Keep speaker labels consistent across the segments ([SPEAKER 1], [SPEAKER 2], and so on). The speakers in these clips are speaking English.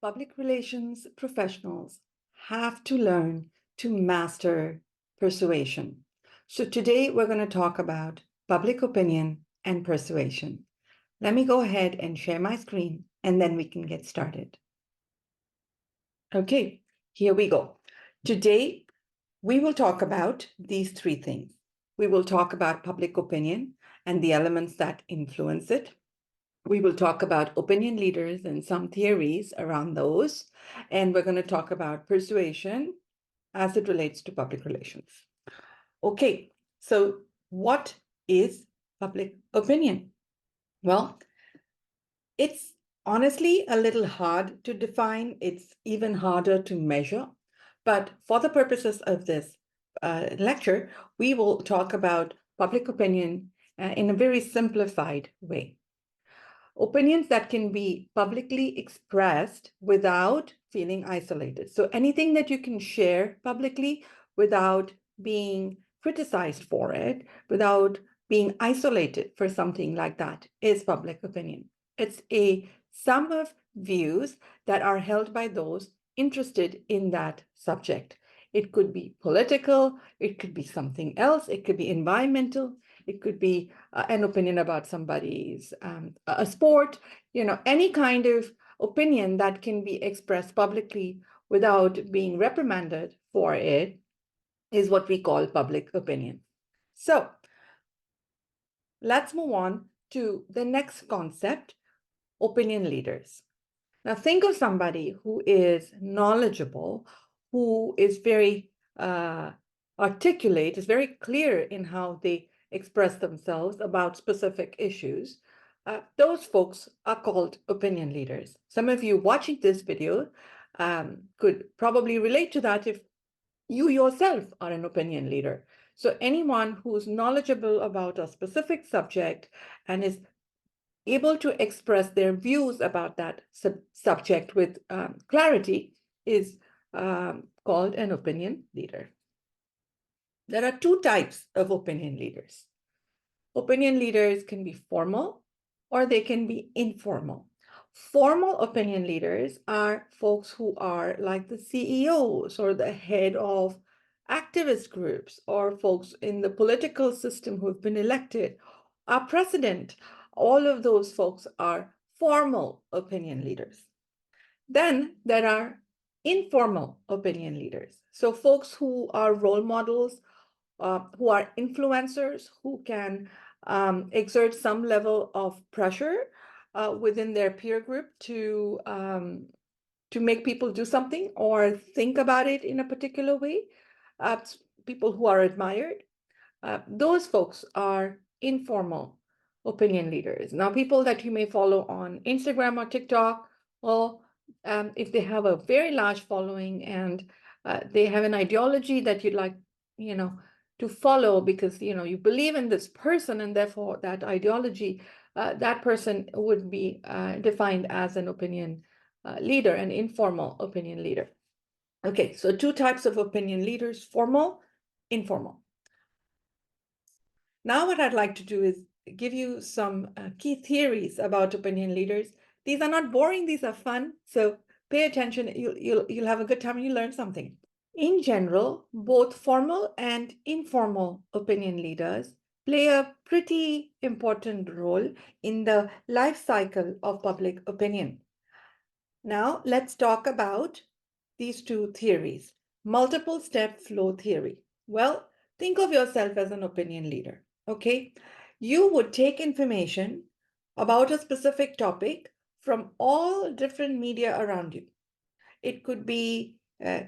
[SPEAKER 1] Public relations professionals have to learn to master persuasion. So today we're going to talk about public opinion and persuasion. Let me go ahead and share my screen and then we can get started. Okay, here we go. Today we will talk about these three things. We will talk about public opinion and the elements that influence it. We will talk about opinion leaders and some theories around those. And we're going to talk about persuasion as it relates to public relations. Okay, so what is public opinion? Well, it's honestly a little hard to define. It's even harder to measure. But for the purposes of this lecture, we will talk about public opinion in a very simplified way. Opinions that can be publicly expressed without feeling isolated. So anything that you can share publicly without being criticized for it, without being isolated for something like that, is public opinion. It's a sum of views that are held by those interested in that subject. It could be political, it could be something else, it could be environmental, it could be an opinion about somebody's a sport, any kind of opinion that can be expressed publicly without being reprimanded for it is what we call public opinion. So let's move on to the next concept, opinion leaders. Now think of somebody who is knowledgeable, who is very articulate, is very clear in how they express themselves about specific issues. Those folks are called opinion leaders. Some of you watching this video could probably relate to that if you yourself are an opinion leader. So anyone who's knowledgeable about a specific subject and is able to express their views about that subject with clarity is called an opinion leader. There are two types of opinion leaders. Opinion leaders can be formal or they can be informal. Formal opinion leaders are folks who are like the CEOs or the head of activist groups or folks in the political system who have been elected. Our president, all of those folks are formal opinion leaders. Then there are informal opinion leaders. So folks who are role models, who are influencers, who can exert some level of pressure within their peer group to make people do something or think about it in a particular way. People who are admired. Those folks are informal opinion leaders. Now, people that you may follow on Instagram or TikTok, well, if they have a very large following and they have an ideology that you'd like, to follow because, you believe in this person and therefore that ideology, that person would be defined as an opinion leader, an informal opinion leader. Okay, so two types of opinion leaders, formal, informal. Now what I'd like to do is give you some key theories about opinion leaders. These are not boring, these are fun. So pay attention, you'll have a good time and you'll learn something. In general, both formal and informal opinion leaders play a pretty important role in the life cycle of public opinion. Now let's talk about these two theories. Multiple step flow theory. Well, think of yourself as an opinion leader. Okay, you would take information about a specific topic from all different media around you. It could be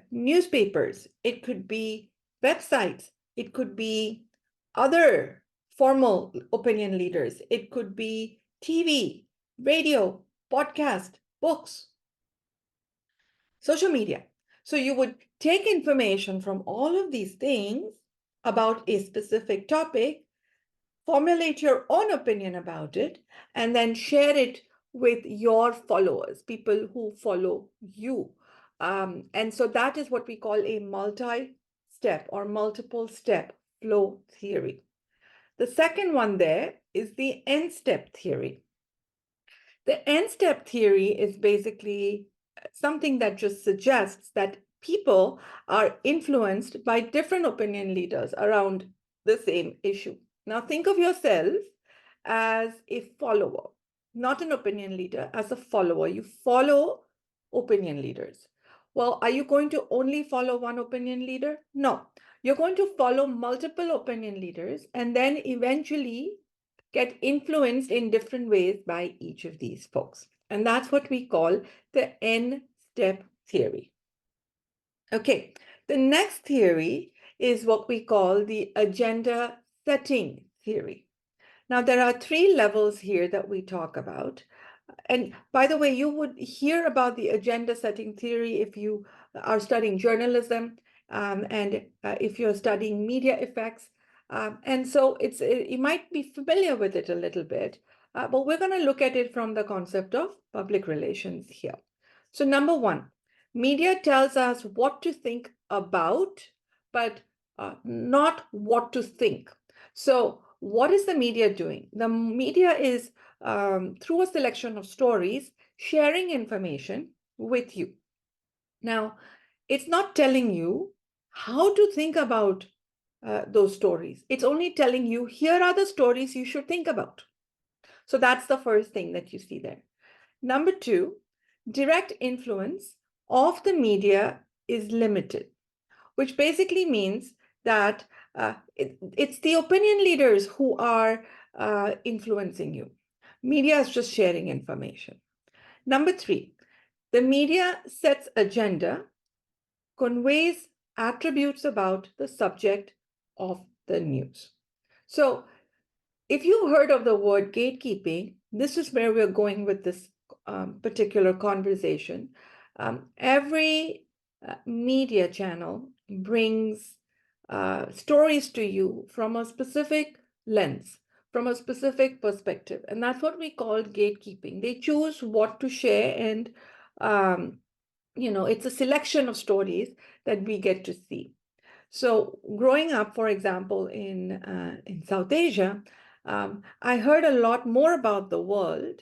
[SPEAKER 1] newspapers, it could be websites, it could be other formal opinion leaders, it could be TV, radio, podcast, books, social media. So you would take information from all of these things about a specific topic, formulate your own opinion about it, and then share it with your followers, people who follow you. And so that is what we call a multi-step or multiple step flow theory. The second one there is the n-step theory. The n-step theory is basically something that just suggests that people are influenced by different opinion leaders around the same issue. Now, think of yourself as a follower, not an opinion leader, as a follower. You follow opinion leaders. Well, are you going to only follow one opinion leader? No. You're going to follow multiple opinion leaders and then eventually get influenced in different ways by each of these folks. And that's what we call the N-step theory. Okay, the next theory is what we call the agenda setting theory. Now, there are three levels here that we talk about. And by the way, you would hear about the agenda setting theory if you are studying journalism and if you're studying media effects. And so you might be familiar with it a little bit, but we're going to look at it from the concept of public relations here. So number one, media tells us what to think about, but not what to think. So what is the media doing? The media is through a selection of stories, sharing information with you. Now, it's not telling you how to think about those stories. It's only telling you, here are the stories you should think about. So that's the first thing that you see there. Number two, direct influence of the media is limited, which basically means that it's the opinion leaders who are influencing you. Media is just sharing information. Number three, the media sets agenda, conveys attributes about the subject of the news. So if you heard of the word gatekeeping, this is where we're going with this particular conversation. Every media channel brings stories to you from a specific lens, from a specific perspective. And that's what we call gatekeeping. They choose what to share, and it's a selection of stories that we get to see. So growing up, for example, in South Asia, I heard a lot more about the world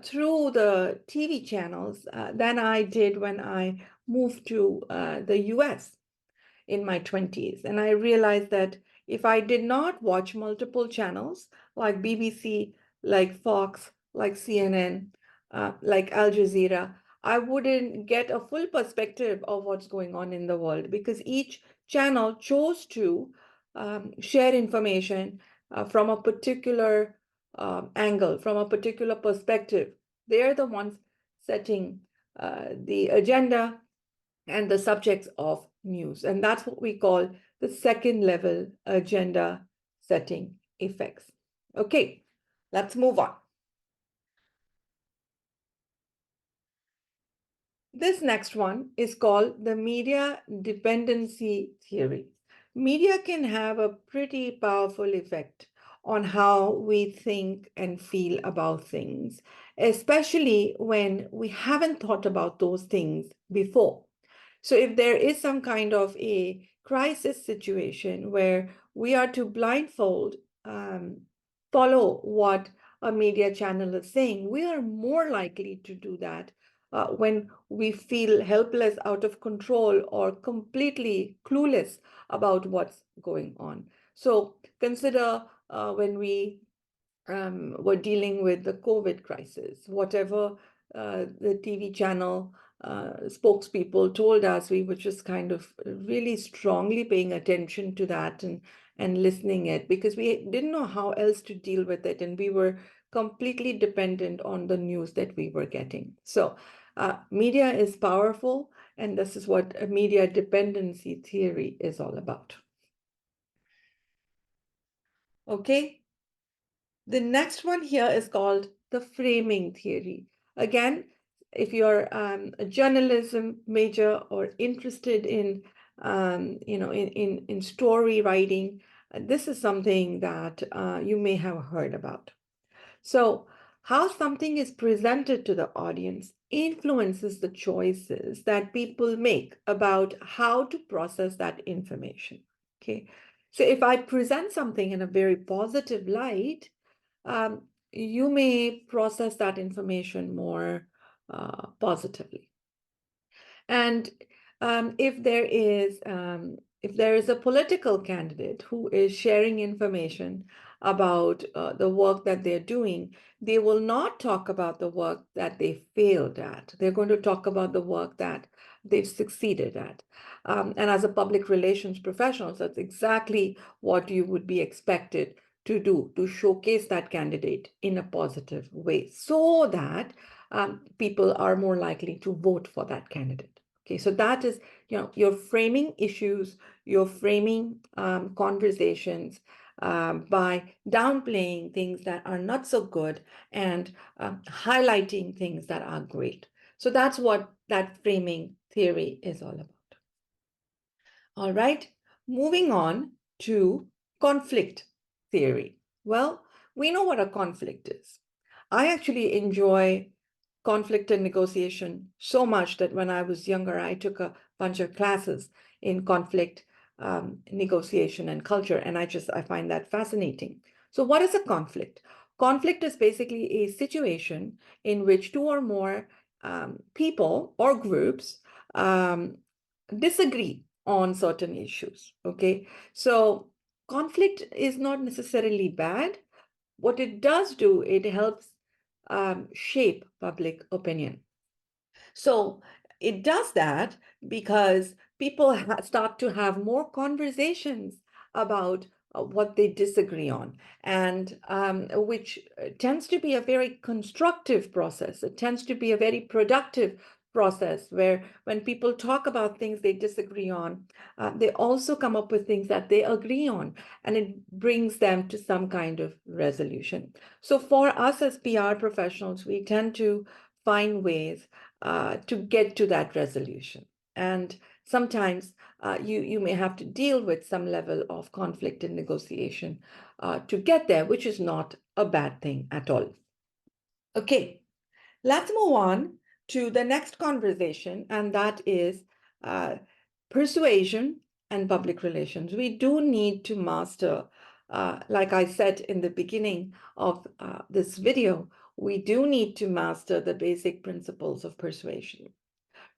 [SPEAKER 1] through the TV channels than I did when I moved to the US in my 20s. And I realized that if I did not watch multiple channels like BBC, like Fox, like CNN, like Al Jazeera, I wouldn't get a full perspective of what's going on in the world, because each channel chose to share information from a particular angle, from a particular perspective. They're the ones setting the agenda and the subjects of news. And that's what we call the second level agenda setting effects. Okay, let's move on. This next one is called the media dependency theory. Media can have a pretty powerful effect on how we think and feel about things, especially when we haven't thought about those things before. So if there is some kind of a crisis situation where we are to blindfold, follow what a media channel is saying, we are more likely to do that when we feel helpless, out of control, or completely clueless about what's going on. So consider when we were dealing with the COVID crisis, whatever the TV channel spokespeople told us, we were just kind of really strongly paying attention to that and listening it, because we didn't know how else to deal with it, and we were completely dependent on the news that we were getting. So media is powerful, and this is what a media dependency theory is all about. Okay. The next one here is called the framing theory. Again, if you're a journalism major or interested in, in story writing, this is something that you may have heard about. So how something is presented to the audience influences the choices that people make about how to process that information. Okay. So if I present something in a very positive light, you may process that information more positively. And if there is a political candidate who is sharing information about the work that they're doing, they will not talk about the work that they failed at. They're going to talk about the work that they've succeeded at. And as a public relations professional, that's exactly what you would be expected to do, to showcase that candidate in a positive way so that people are more likely to vote for that candidate. Okay, so that is, you're framing issues, you're framing conversations by downplaying things that are not so good and highlighting things that are great. So that's what that framing theory is all about. All right, moving on to conflict theory. Well, we know what a conflict is. I actually enjoy conflict and negotiation so much that when I was younger, I took a bunch of classes in conflict negotiation and culture, and I find that fascinating. So what is a conflict? Conflict is basically a situation in which two or more people or groups um, disagree on certain issues. Okay, so conflict is not necessarily bad. What it does do, it helps shape public opinion. So it does that because people start to have more conversations about what they disagree on, and which tends to be a very constructive process. It tends to be a very productive process where when people talk about things they disagree on, they also come up with things that they agree on, and it brings them to some kind of resolution. So for us as PR professionals, we tend to find ways to get to that resolution. And sometimes you may have to deal with some level of conflict and negotiation to get there, which is not a bad thing at all. Okay, let's move on to the next conversation, and that is persuasion and public relations. We do need to master, like I said in the beginning of this video, we do need to master the basic principles of persuasion.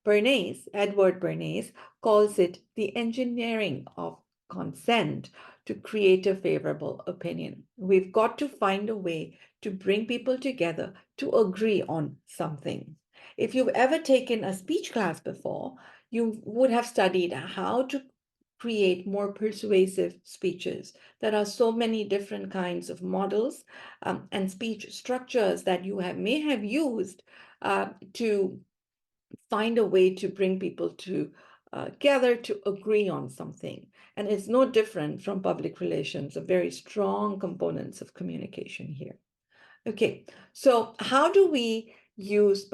[SPEAKER 1] Edward Bernays, calls it the engineering of consent to create a favorable opinion. We've got to find a way to bring people together to agree on something. If you've ever taken a speech class before, you would have studied how to create more persuasive speeches. There are so many different kinds of models and speech structures that may have used to find a way to bring people together to agree on something. And it's no different from public relations, a very strong components of communication here. Okay, so how do we use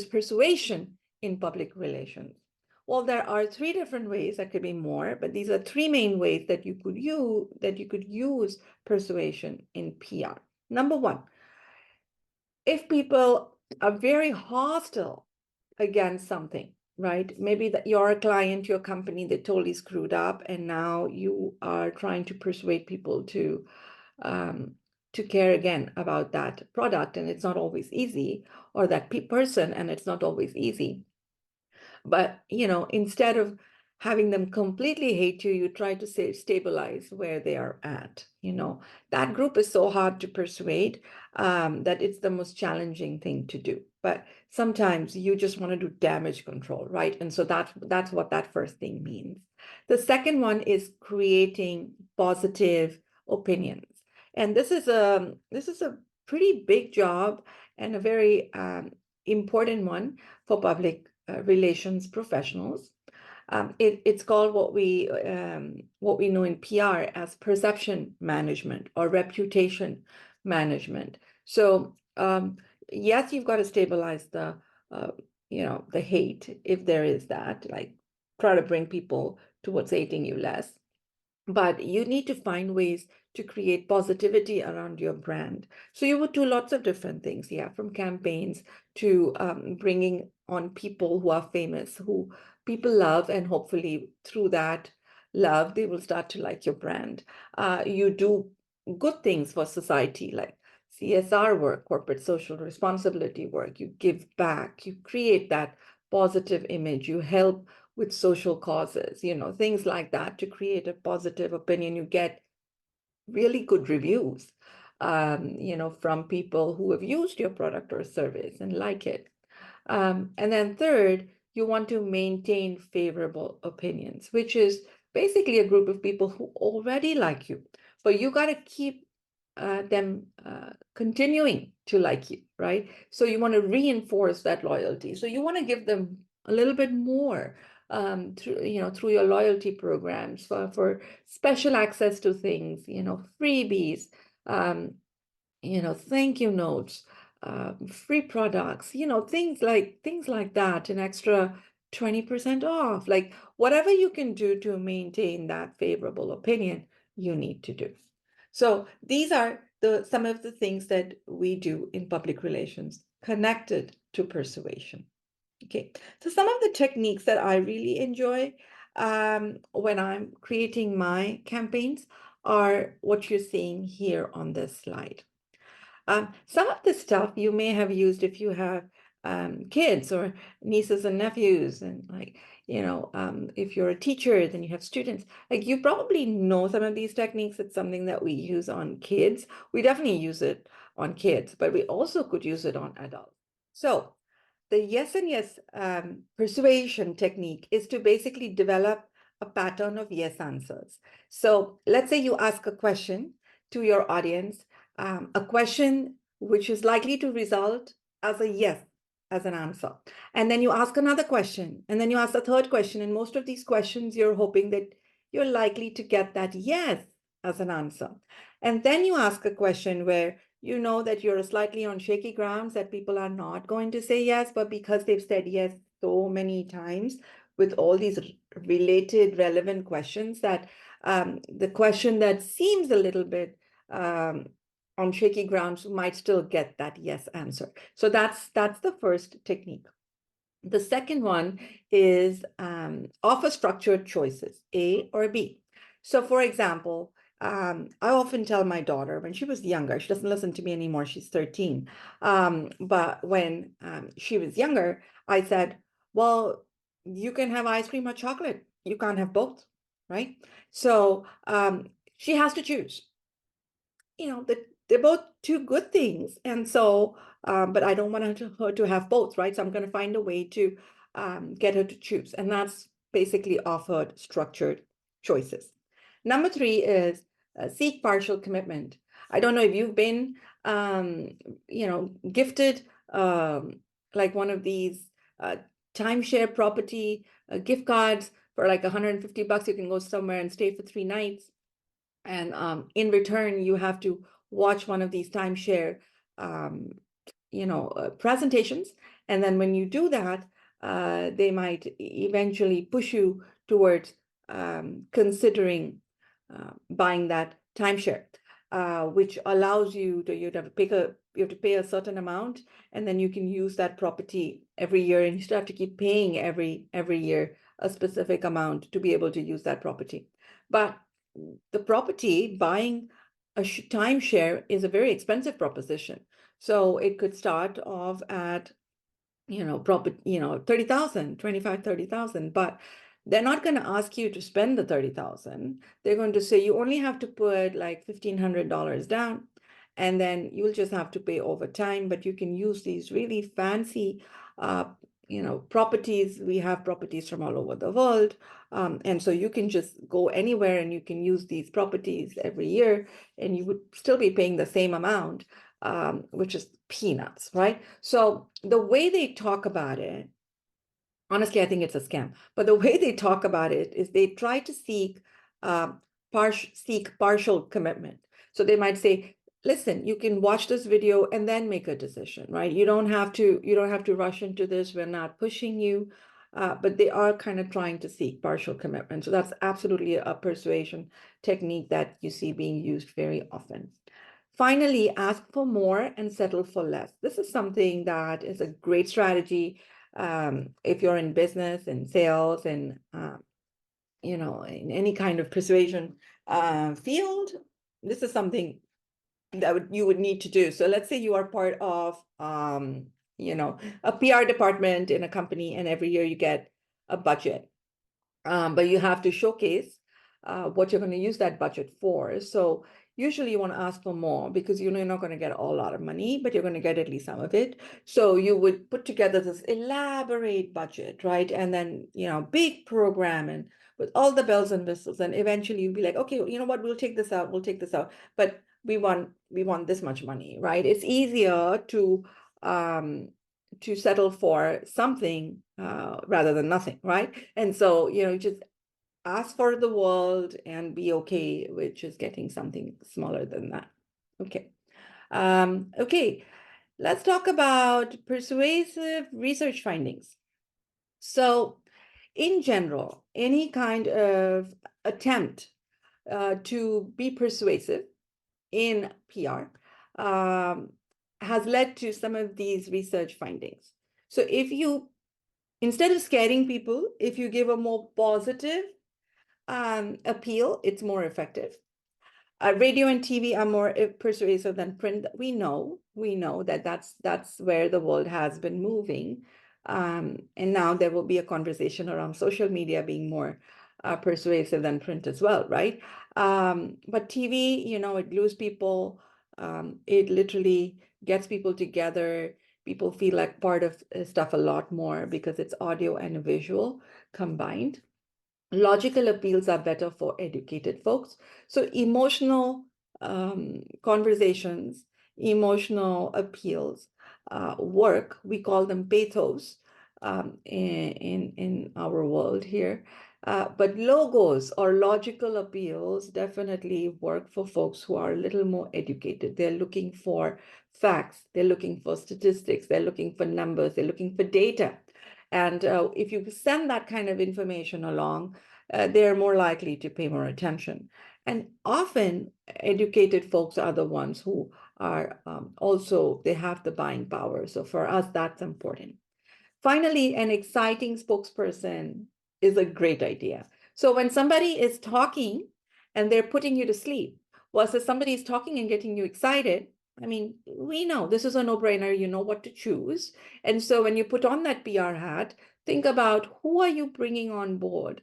[SPEAKER 1] persuasion in public relations? Well, there are three different ways. There could be more, but these are three main ways that you could use persuasion in PR. Number one, if people are very hostile against something, right? Maybe that you're a client, your company, they totally screwed up, and now you are trying to persuade people to care again about that product, and it's not always easy, or that person, and it's not always easy. But, instead of having them completely hate you, you try to stabilize where they are at. That group is so hard to persuade that it's the most challenging thing to do. But sometimes you just want to do damage control, right? And so that's what that first thing means. The second one is creating positive opinions. And this is a pretty big job and a very important one for public relations professionals. It's called what we know in PR as perception management or reputation management. So yes, you've got to stabilize the the hate, if there is that, like try to bring people towards hating you less. But you need to find ways to create positivity around your brand. So you would do lots of different things, from campaigns to bringing on people who are famous, who people love, and hopefully through that love, they will start to like your brand. You do good things for society, like CSR work, corporate social responsibility work. You give back, you create that positive image, you help with social causes, things like that to create a positive opinion. You get really good reviews, from people who have used your product or service and like it. And then third, you want to maintain favorable opinions, which is basically a group of people who already like you, but you got to keep them continuing to like you, right? So you want to reinforce that loyalty. So you want to give them a little bit more through your loyalty programs for special access to things, freebies, um, thank you notes, free products, things like that, an extra 20% off, like whatever you can do to maintain that favorable opinion, you need to do. So these are some of the things that we do in public relations connected to persuasion. Okay, so some of the techniques that I really enjoy when I'm creating my campaigns are what you're seeing here on this slide. Some of the stuff you may have used if you have kids or nieces and nephews, and if you're a teacher, then you have students. Like you probably know some of these techniques. It's something that we use on kids. We definitely use it on kids, but we also could use it on adults. So the yes and yes persuasion technique is to basically develop a pattern of yes answers. So let's say you ask a question to your audience, a question which is likely to result as a yes, as an answer. And then you ask another question, and then you ask a third question. And most of these questions, you're hoping that you're likely to get that yes as an answer. And then you ask a question where you know that you're slightly on shaky grounds, that people are not going to say yes, but because they've said yes so many times with all these related, relevant questions, that the question that seems a little bit on shaky grounds might still get that yes answer. So that's the first technique. The second one is offer structured choices, A or B. So for example, I often tell my daughter when she was younger, she doesn't listen to me anymore, she's 13. But when she was younger, I said, well, you can have ice cream or chocolate. You can't have both, right? So she has to choose. They're both two good things. And so, but I don't want her to have both, right? So I'm going to find a way to get her to choose. And that's basically offered structured choices. Number three is seek partial commitment. I don't know if you've been, gifted like one of these timeshare property gift cards for like $150. You can go somewhere and stay for 3 nights. And in return, you have to watch one of these timeshare, presentations. And then when you do that, they might eventually push you towards considering buying that timeshare, which allows you to you have to pay a certain amount, and then you can use that property every year, and you still have to keep paying every year a specific amount to be able to use that property. But the property, buying a timeshare is a very expensive proposition. So it could start off at, 30,000, 25, 30,000, but they're not going to ask you to spend the 30,000. They're going to say you only have to put like $1,500 down, and then you'll just have to pay over time, but you can use these really fancy, properties. We have properties from all over the world. And so you can just go anywhere and you can use these properties every year, and you would still be paying the same amount, which is peanuts, right? So the way they talk about it, honestly, I think it's a scam. But the way they talk about it is they try to seek partial commitment. So they might say, listen, you can watch this video and then make a decision, right? You don't have to rush into this. We're not pushing you. But they are kind of trying to seek partial commitment. So that's absolutely a persuasion technique that you see being used very often. Finally, ask for more and settle for less. This is something that is a great strategy if you're in business and sales and in any kind of persuasion field. This is something you would need to do. So let's say you are part of a PR department in a company, and every year you get a budget, but you have to showcase what you're going to use that budget for. So usually you want to ask for more because you know you're not going to get a lot of money, but you're going to get at least some of it. So you would put together this elaborate budget, right? And then, big program and with all the bells and whistles, and eventually you'll be like, okay, you know what, we'll take this out, but we want this much money, right? It's easier to settle for something rather than nothing, right? And so, just ask for the world and be okay with just getting something smaller than that. Okay. Okay, let's talk about persuasive research findings. So in general, any kind of attempt to be persuasive in PR has led to some of these research findings. So instead of scaring people, if you give a more positive appeal, it's more effective. Radio and TV are more persuasive than print. We know that that's where the world has been moving. And now there will be a conversation around social media being more persuasive than print as well, right? But TV, it glues people. It literally gets people together. People feel like part of stuff a lot more because it's audio and visual combined. Logical appeals are better for educated folks. So emotional conversations, emotional appeals work. We call them pathos in our world here. But logos or logical appeals definitely work for folks who are a little more educated. They're looking for facts, they're looking for statistics, they're looking for numbers, they're looking for data. And if you send that kind of information along, they're more likely to pay more attention. And often educated folks are the ones who are also, they have the buying power. So for us, that's important. Finally, an exciting spokesperson is a great idea. So when somebody is talking and they're putting you to sleep, versus somebody is talking and getting you excited, I mean, we know this is a no-brainer. You know what to choose. And so when you put on that PR hat, think about who are you bringing on board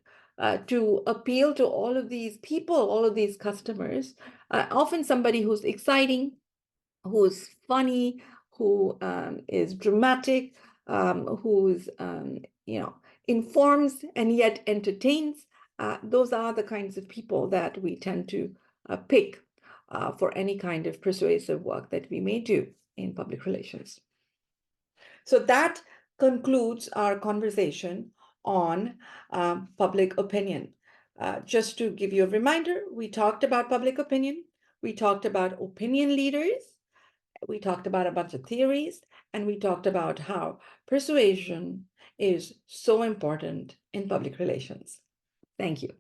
[SPEAKER 1] to appeal to all of these people, all of these customers. Often somebody who's exciting, who's funny, who is dramatic, who's informs and yet entertains. Those are the kinds of people that we tend to pick for any kind of persuasive work that we may do in public relations. So that concludes our conversation on public opinion. Just to give you a reminder, we talked about public opinion, we talked about opinion leaders, we talked about a bunch of theories, and we talked about how persuasion is so important in public relations. Thank you.